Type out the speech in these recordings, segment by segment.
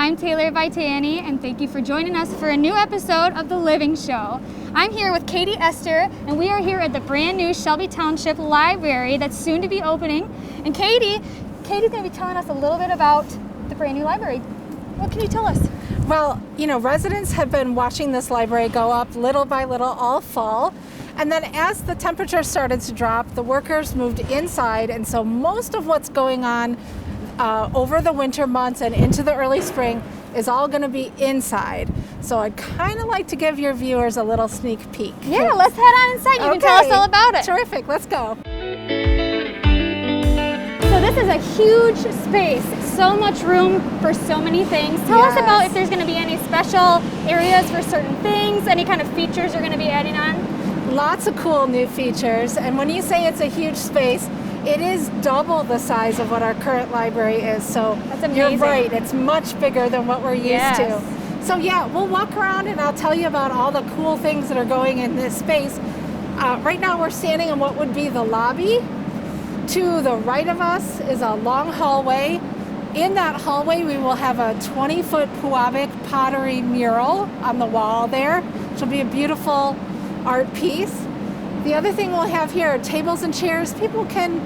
I'm Taylor Vitani, and thank you for joining us for a new episode of The Living Show. I'm here with Katie Esther, and we are here at the brand new Shelby Township Library that's soon to be opening. And Katie's going to be telling us a little bit about the brand new library. What can you tell us? Well, residents have been watching this library go up little by little all fall. And then as the temperature started to drop, the workers moved inside. And so most of what's going on over the winter months and into the early spring is all going to be inside. So I'd kind of like to give your viewers a little sneak peek. Yeah, let's head on inside. You can tell us all about it. Terrific. Let's go. So this is a huge space. So much room for so many things. Tell us about if there's going to be any special areas for certain things, any kind of features you're going to be adding on. Lots of cool new features. And when you say it's a huge space, it is double the size of what our current library is. So that's amazing. You're right, it's much bigger than what we're used to. So yeah, we'll walk around and I'll tell you about all the cool things that are going in this space. Right now we're standing in what would be the lobby. To the right of us is a long hallway. In that hallway we will have a 20-foot Puabic pottery mural on the wall there, which will be a beautiful art piece. The other thing we'll have here are tables and chairs. People can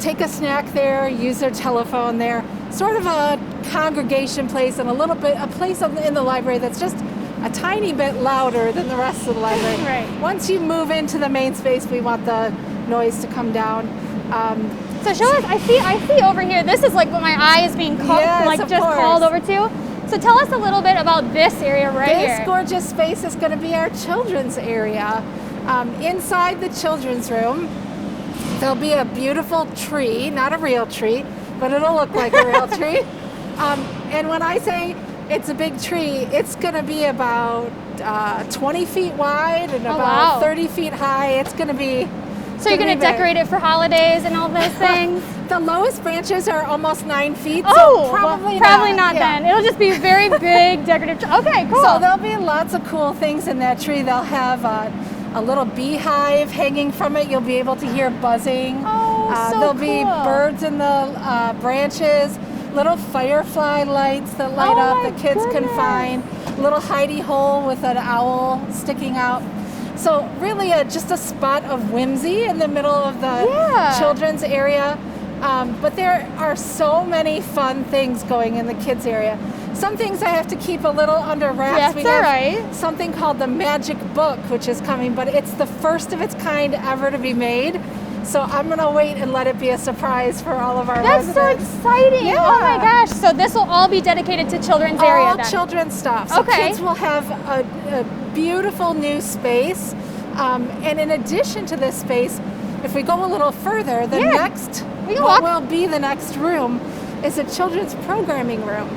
take a snack there, use their telephone there. Sort of a congregation place and a place in the library that's just a tiny bit louder than the rest of the library. Right. Once you move into the main space, we want the noise to come down. So show us, I see over here, this is like what my eye is being called over to. So tell us a little bit about this area here. This gorgeous space is going to be our children's area. Inside the children's room, there'll be a beautiful tree, not a real tree, but it'll look like a real tree. And when I say it's a big tree, it's going to be about 20 feet wide and about 30 feet high. It's going to be So you're going to decorate it for holidays and all those things? The lowest branches are almost 9 feet, so probably not then. It'll just be a very big decorative tree. Okay, cool. So there'll be lots of cool things in that tree. They'll have a little beehive hanging from it. You'll be able to hear buzzing. There'll be birds in the branches, little firefly lights that light up that kids can find, a little hidey hole with an owl sticking out. So really just a spot of whimsy in the middle of the children's area. But there are so many fun things going in the kids area. Some things I have to keep a little under wraps. We have something called the Magic Book, which is coming, but it's the first of its kind ever to be made. So I'm going to wait and let it be a surprise for all of our residents. That's so exciting. Yeah. Oh my gosh. So this will all be dedicated to children's area then? All children's stuff. So kids will have a beautiful new space. And in addition to this space, if we go a little further, what will be the next room is a children's programming room.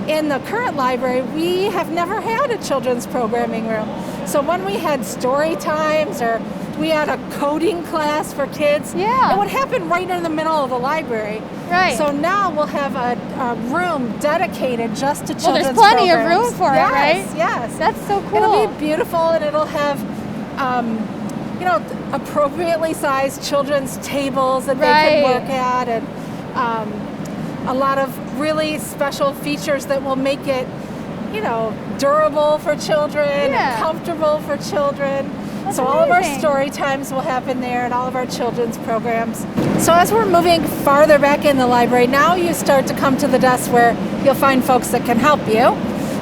In the current library, we have never had a children's programming room. So when we had story times or we had a coding class for kids, it would happen right in the middle of the library. Right. So now we'll have a room dedicated just to children's programs. Well, there's plenty programs. of room for it, right? Yes. That's so cool. It'll be beautiful and it'll have appropriately sized children's tables that they can work at, and a lot of really special features that will make it, durable for children and comfortable for children. That's so all of our story times will happen there and all of our children's programs. So as we're moving farther back in the library, now you start to come to the desk where you'll find folks that can help you.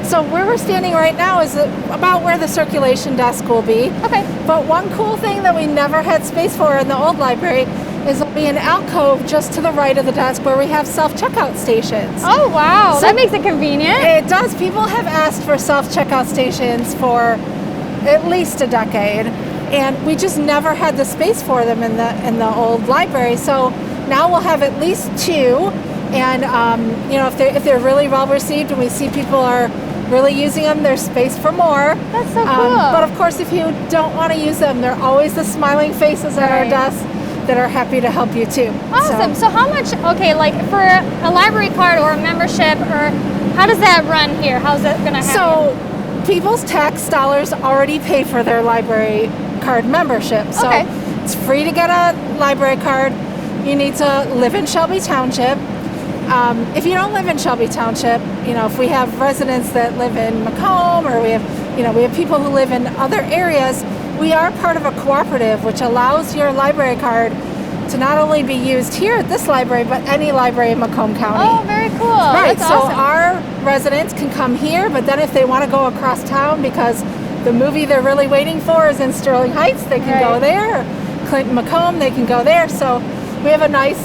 So where we're standing right now is about where the circulation desk will be. Okay. But one cool thing that we never had space for in the old library is there'll be an alcove just to the right of the desk where we have self-checkout stations. Oh, wow. So that makes it convenient. It does. People have asked for self-checkout stations for at least a decade, and we just never had the space for them in the old library. So now we'll have at least two, and if they're really well received and we see people are really using them, there's space for more. That's so cool. But of course, if you don't want to use them, there are always the smiling faces at our desk that are happy to help you too. Awesome. So how much, like for a library card or a membership, or how does that run here? How's that going to happen? So people's tax dollars already pay for their library card membership. So it's free to get a library card. You need to live in Shelby Township. if you don't live in Shelby Township, if we have residents that live in Macomb, or we have people who live in other areas, we are part of a cooperative which allows your library card to not only be used here at this library, but any library in Macomb County. Oh, very cool. Right, That's so awesome. our residents can come here, but then if they want to go across town because the movie they're really waiting for is in Sterling Heights, they can go there. Clinton Macomb, they can go there. So we have a nice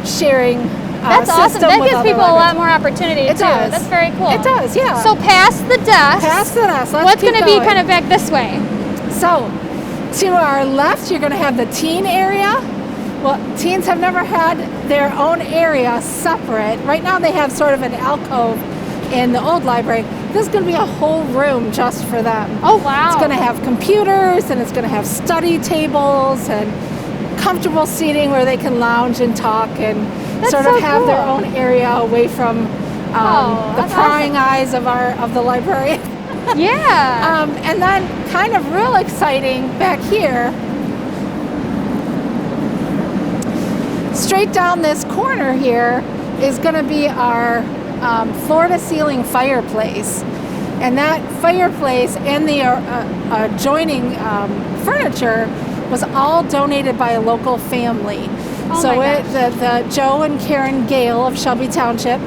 sharing That's awesome. system That with gives other people a lot libraries. more opportunity It too. does. That's very cool. It does, yeah. So past the desk. Past the desk. What's going to be kind of back this way? So to our left, you're going to have the teen area. Well, teens have never had their own area separate. Right now they have sort of an alcove in the old library. This is going to be a whole room just for them. Oh, wow. It's going to have computers, and it's going to have study tables and comfortable seating where they can lounge and talk and That's sort so of have cool. their own area away from the that's prying eyes of the librarian. Yeah. And then kind of real exciting back here, straight down this corner here is going to be our floor-to-ceiling fireplace. And that fireplace and the adjoining furniture was all donated by a local family. Oh So my gosh. the Joe and Karen Gale of Shelby Township,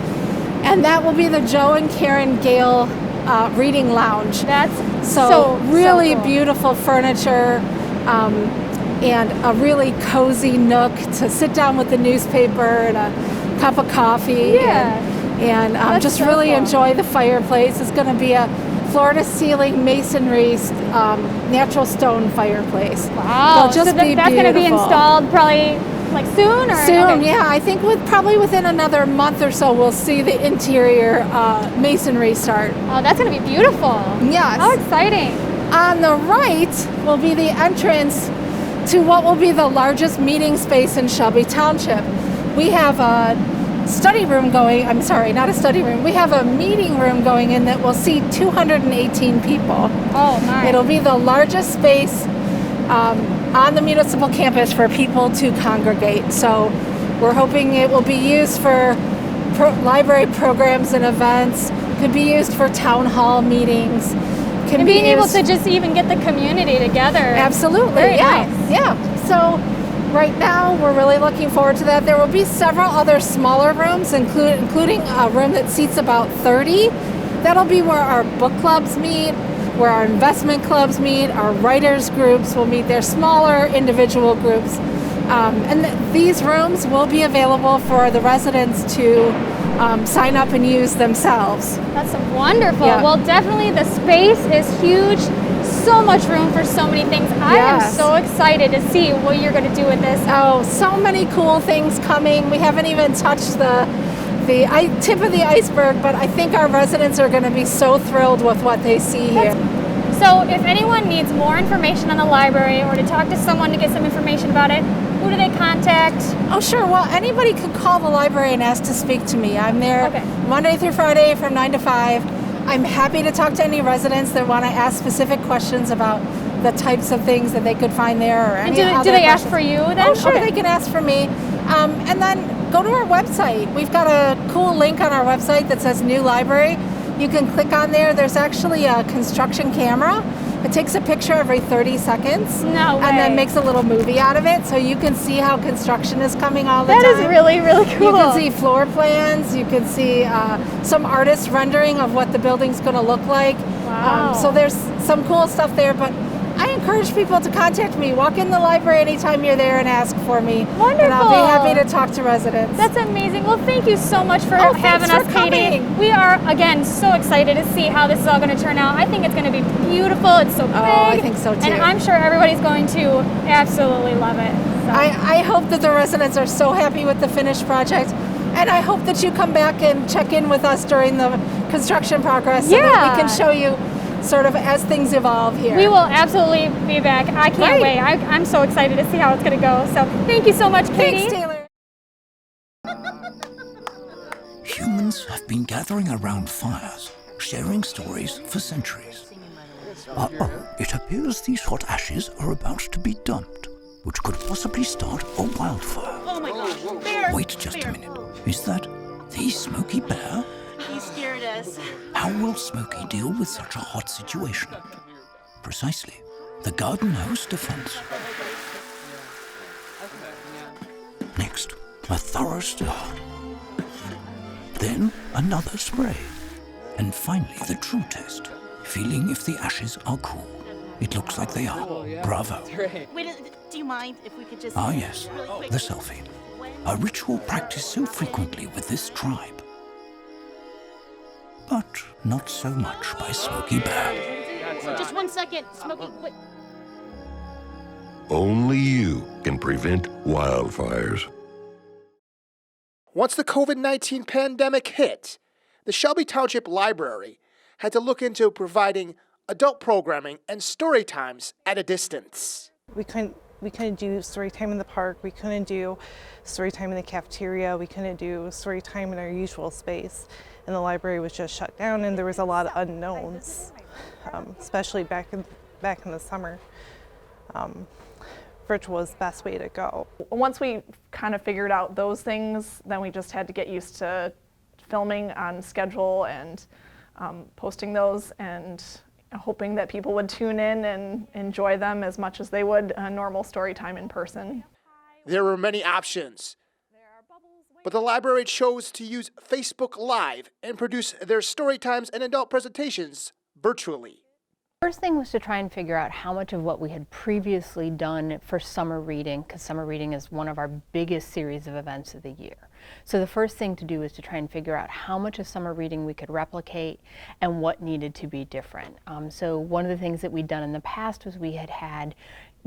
and that will be the Joe and Karen Gale reading lounge. That's So really cool. beautiful furniture, and a really cozy nook to sit down with the newspaper and a cup of coffee. Yeah. And That's just so really cool. enjoy the fireplace. It's going to be a floor-to-ceiling masonry natural stone fireplace. Wow. It'll just so be that's going to be beautiful. installed probably like soon or Soon, okay. yeah. I think probably within another month or so, we'll see the interior masonry start. Oh, that's going to be beautiful. Yes. How exciting. On the right will be the entrance to what will be the largest meeting space in Shelby Township. We have a study room going, I'm sorry, not a study room. We have a meeting room going in that will seat 218 people. Oh, my. It'll be the largest space on the municipal campus for people to congregate. So we're hoping it will be used for library programs and events. Could be used for town hall meetings. And being able to just even get the community together. Absolutely. Very yeah. nice. Yeah. So right now we're really looking forward to that. There will be several other smaller rooms, including a room that seats about 30. That'll be where our book clubs meet, where our investment clubs meet, our writers groups will meet. They're smaller individual groups. And these rooms will be available for the residents to sign up and use themselves. That's wonderful. Yeah. Well, definitely the space is huge. So much room for so many things. I am Yes. so excited to see what you're going to do with this. Oh, so many cool things coming. We haven't even touched the tip of the iceberg, but I think our residents are going to be so thrilled with what they see here. So if anyone needs more information on the library or to talk to someone to get some information about it, who do they contact? Oh, sure. Well, anybody could call the library and ask to speak to me. I'm there Okay. Monday through Friday from 9 to 5. I'm happy to talk to any residents that want to ask specific questions about the types of things that they could find there or And any other do they ask questions. for you then? Oh, sure. Okay. They can ask for me. And then go to our website. We've got a cool link on our website that says New Library. You can click on there. There's actually a construction camera. It takes a picture every 30 seconds. No way. And then makes a little movie out of it, so you can see how construction is coming all the That time. is really, really cool. You can see floor plans. You can see some artist rendering of what the building's going to look like. Wow. So there's some cool stuff there, but I encourage people to contact me. Walk in the library anytime you're there and ask for me. Wonderful. And I'll be happy to talk to residents. That's amazing. Well, thank you so much for Oh, having thanks us, for Katie. coming. We are, again, so excited to see how this is all going to turn out. I think it's going to be beautiful. It's so big. I think so, too. And I'm sure everybody's going to absolutely love it. So. I hope that the residents are so happy with the finished project. And I hope that you come back and check in with us during the construction progress so that Yeah. we can show you sort of as things evolve here. We will absolutely be back. I can't Great. wait. I'm so excited to see how it's going to go. So thank you so much, Katie. Thanks, Taylor. Humans have been gathering around fires, sharing stories for centuries. Uh-oh, it appears these hot ashes are about to be dumped, which could possibly start a wildfire. Oh my gosh. Bear. Wait just a minute. Is that The Smoky Bear? He scared us. How will Smoky deal with such a hot situation? Precisely. The garden hose defense. Next, a thorough stir. Then another spray. And finally the true test. Feeling if the ashes are cool. It looks like they are. Bravo. Wait, do you mind if we could just... Ah yes, really quick? the selfie. A ritual practiced so frequently with this tribe. But not so much by Smoky Bear. Just 1 second, Smokey. Wait. Only you can prevent wildfires. Once the COVID-19 pandemic hit, the Shelby Township Library had to look into providing adult programming and story times at a distance. We couldn't do story time in the park. We couldn't do story time in the cafeteria. We couldn't do story time in our usual space. And the library was just shut down, and there was a lot of unknowns, especially back in the summer. Virtual was the best way to go. Once we kind of figured out those things, then we just had to get used to filming on schedule and posting those and hoping that people would tune in and enjoy them as much as they would a normal story time in person. There were many options, but the library chose to use Facebook Live and produce their story times and adult presentations virtually. First thing was to try and figure out how much of what we had previously done for summer reading, because summer reading is one of our biggest series of events of the year. So the first thing to do was to try and figure out how much of summer reading we could replicate and what needed to be different. So one of the things that we'd done in the past was we had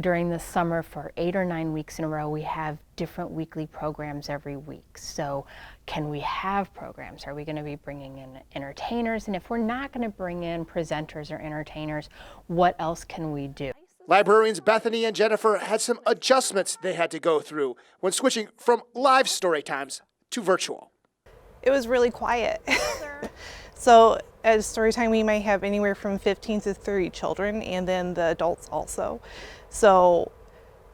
during the summer for 8 or 9 weeks in a row, we have different weekly programs every week. So can we have programs? Are we going to be bringing in entertainers? And if we're not going to bring in presenters or entertainers, what else can we do? Librarians Bethany and Jennifer had some adjustments they had to go through when switching from live story times to virtual. It was really quiet. So at story time, we might have anywhere from 15 to 30 children, and then the adults also. So,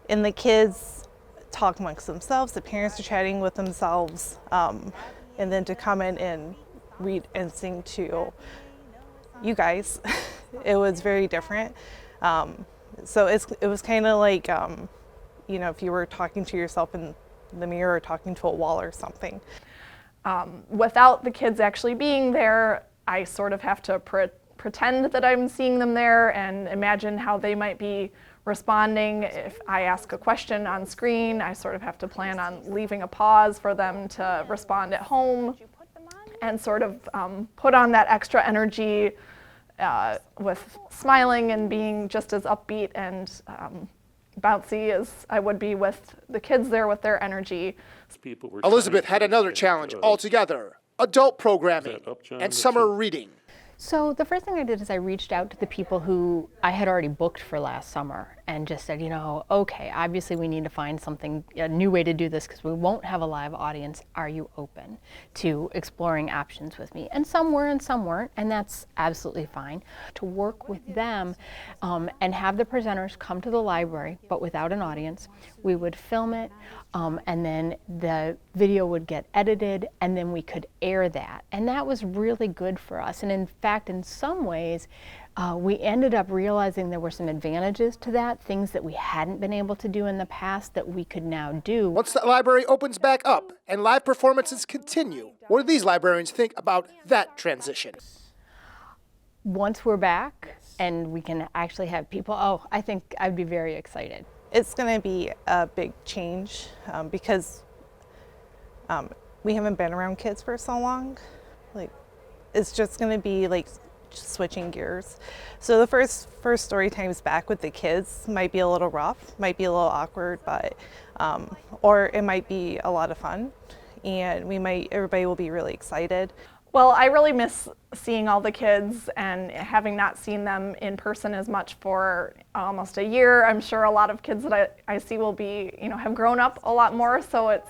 and the kids talk amongst themselves, the parents are chatting with themselves, and then to come in and read and sing to you guys, it was very different. So it was kind of like, you know, if you were talking to yourself in the mirror or talking to a wall or something. Without the kids actually being there, I sort of have to pretend that I'm seeing them there and imagine how they might be responding. If I ask a question on screen, I sort of have to plan on leaving a pause for them to respond at home and sort of put on that extra energy with smiling and being just as upbeat and bouncy as I would be with the kids there with their energy. Elizabeth had another challenge altogether: adult programming and summer reading. So the first thing I did is I reached out to the people who I had already booked for last summer and just said, you know, okay, obviously we need to find something, a new way to do this because we won't have a live audience. Are you open to exploring options with me? And some were and some weren't, and that's absolutely fine. To work with them and have the presenters come to the library, but without an audience. We would film it, and then the video would get edited, and then we could air that. And that was really good for us. And in fact, in some ways, we ended up realizing there were some advantages to that, things that we hadn't been able to do in the past that we could now do. Once the library opens back up and live performances continue, what do these librarians think about that transition? Once we're back and we can actually have people, I think I'd be very excited. It's going to be a big change because we haven't been around kids for so long. Like, it's just going to be like switching gears. So the first story times back with the kids might be a little rough, might be a little awkward, but or it might be a lot of fun, and everybody will be really excited. Well, I really miss seeing all the kids and having not seen them in person as much for almost a year. I'm sure a lot of kids that I see will be, have grown up a lot more. So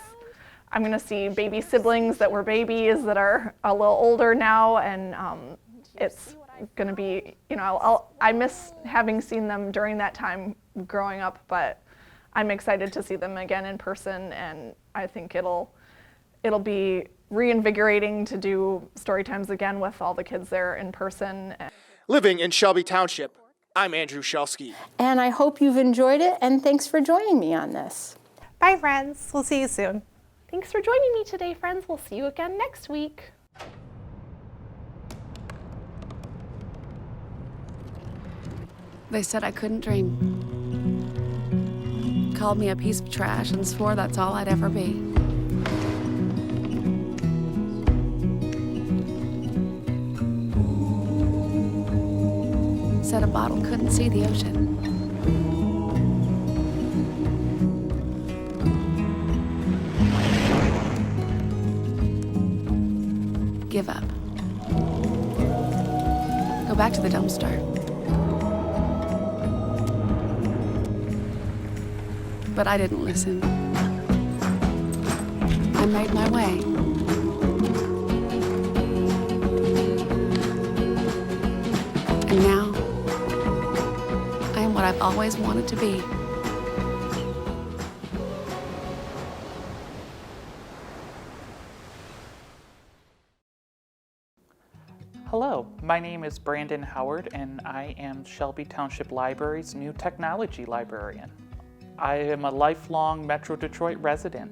I'm going to see baby siblings that were babies that are a little older now, and it's going to be, I miss having seen them during that time growing up, but I'm excited to see them again in person, and I think it'll it'll be reinvigorating to do story times again with all the kids there in person. Living in Shelby Township, I'm Andrew Shelsky. And I hope you've enjoyed it, and thanks for joining me on this. Bye, friends. We'll see you soon. Thanks for joining me today, friends. We'll see you again next week. They said I couldn't dream. Called me a piece of trash and swore that's all I'd ever be. Said a bottle couldn't see the ocean. Give up. Go back to the dumpster. But I didn't listen. I made my way. And now, I am what I've always wanted to be. Hello, my name is Brandon Howard, and I am Shelby Township Library's new technology librarian. I am a lifelong Metro Detroit resident.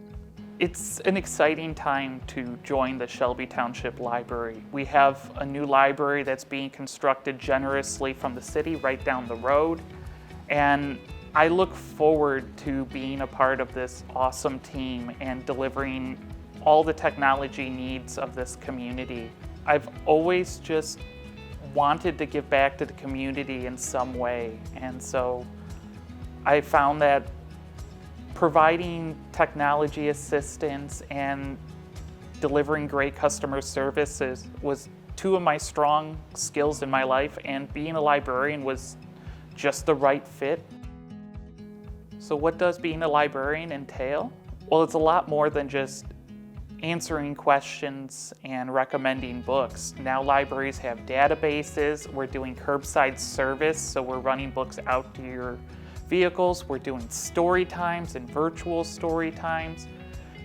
It's an exciting time to join the Shelby Township Library. We have a new library that's being constructed generously from the city right down the road, and I look forward to being a part of this awesome team and delivering all the technology needs of this community. I've always just wanted to give back to the community in some way, and so I found that providing technology assistance and delivering great customer services was two of my strong skills in my life, and being a librarian was just the right fit. So what does being a librarian entail? Well, it's a lot more than just answering questions and recommending books. Now libraries have databases, we're doing curbside service, so we're running books out to your vehicles, we're doing story times and virtual story times.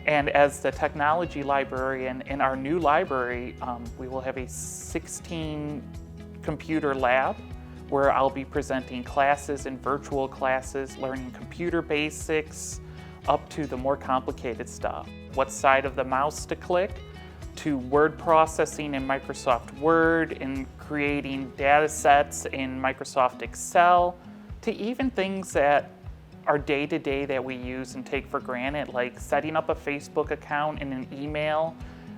And as the technology librarian in our new library, we will have a 16 computer lab where I'll be presenting classes and virtual classes, learning computer basics, up to the more complicated stuff. What side of the mouse to click, to word processing in Microsoft Word, and creating data sets in Microsoft Excel, to even things that are day-to-day that we use and take for granted, like setting up a Facebook account and an email,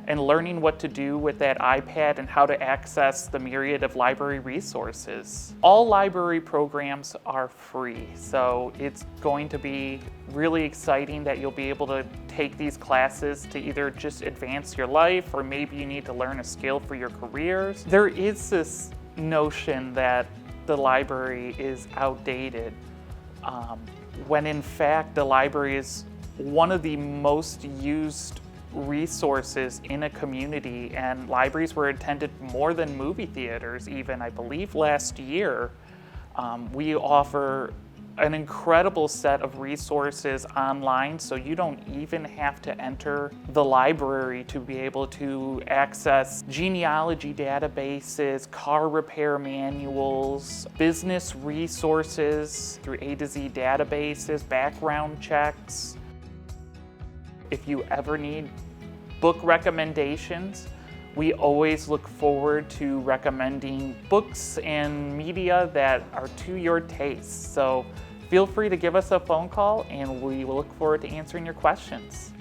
and learning what to do with that iPad and how to access the myriad of library resources. All library programs are free, so it's going to be really exciting that you'll be able to take these classes to either just advance your life, or maybe you need to learn a skill for your careers. There is this notion that the library is outdated, when in fact the library is one of the most used resources in a community, and libraries were attended more than movie theaters even, I believe, last year. We offer an incredible set of resources online, so you don't even have to enter the library to be able to access genealogy databases, car repair manuals, business resources through A to Z databases, background checks. If you ever need book recommendations, we always look forward to recommending books and media that are to your taste. So feel free to give us a phone call, and we will look forward to answering your questions.